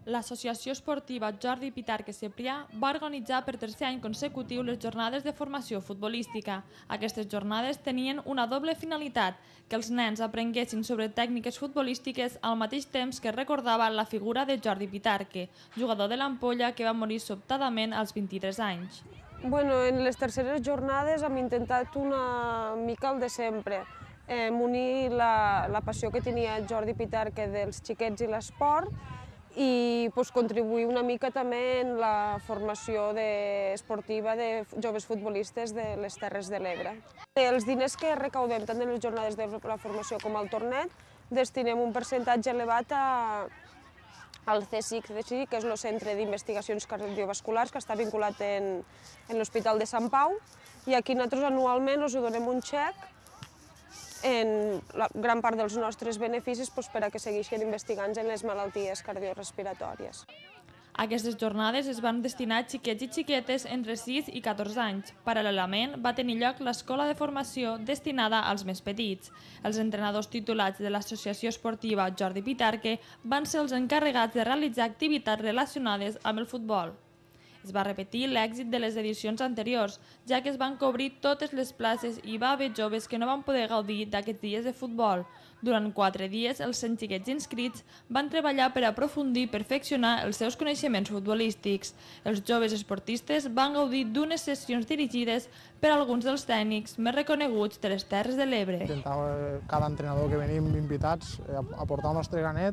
L'Associació Esportiva Jordi Pitarque Cebrià va organitzar per tercer any consecutiu les jornades de formació futbolística. Aquestes jornades tenien una doble finalitat, que els nens aprenguessin sobre tècniques futbolístiques al mateix temps que recordava la figura de Jordi Pitarque, jugador de l'Ampolla que va morir sobtadament als 23 anys. En les terceres jornades hem intentat una mica el de sempre, unir la passió que tenia Jordi Pitarque dels xiquets i l'esport i contribuir una mica també en la formació esportiva de joves futbolistes de les Terres de l'Ebre. Els diners que recaudem tant en les jornades de la formació com al torneig destinem un percentatge elevat al CSIC, que és el Centre d'Investigacions Cardiovasculars, que està vinculat en l'Hospital de Sant Pau, i aquí nosaltres anualment us donem un xec en la gran part dels nostres beneficis per a que segueixin investigant en les malalties cardiorrespiratòries. Aquestes jornades es van destinar a xiquets i xiquetes entre 6 i 14 anys. Paral·lelament, va tenir lloc l'escola de formació destinada als més petits. Els entrenadors titulats de l'Associació Esportiva Jordi Pitarque van ser els encarregats de realitzar activitats relacionades amb el futbol. Es va repetir l'èxit de les edicions anteriors, ja que es van cobrir totes les places i va haver joves que no van poder gaudir d'aquests dies de futbol. Durant 4 dies, els 100 xiquets inscrits van treballar per aprofundir i perfeccionar els seus coneixements futbolístics. Els joves esportistes van gaudir d'unes sessions dirigides per alguns dels tècnics més reconeguts de les Terres de l'Ebre. Intentava cada entrenador que venim invitats aportar el nostre granet.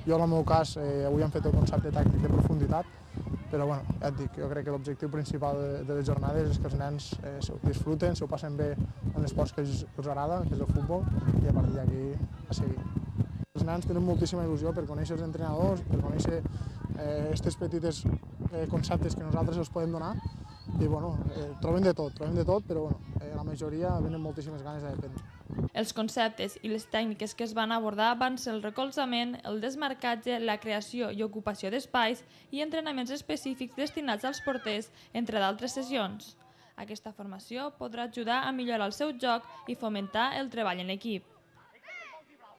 Jo, en el meu cas, avui hem fet el concepte tàctic de profunditat, però ja et dic, jo crec que l'objectiu principal de les jornades és que els nens s'ho disfruten, s'ho passen bé en esports que els agrada, que és el futbol, i a partir d'aquí a seguir. Els nens tenen moltíssima il·lusió per conèixer els entrenadors, per conèixer aquests petits conceptes que nosaltres els podem donar, i trobem de tot, però la majoria venen moltíssimes ganes d'aprendre. Els conceptes i les tècniques que es van abordar van ser el recolzament, el desmarcatge, la creació i ocupació d'espais i entrenaments específics destinats als porters, entre d'altres sessions. Aquesta formació podrà ajudar a millorar el seu joc i fomentar el treball en equip.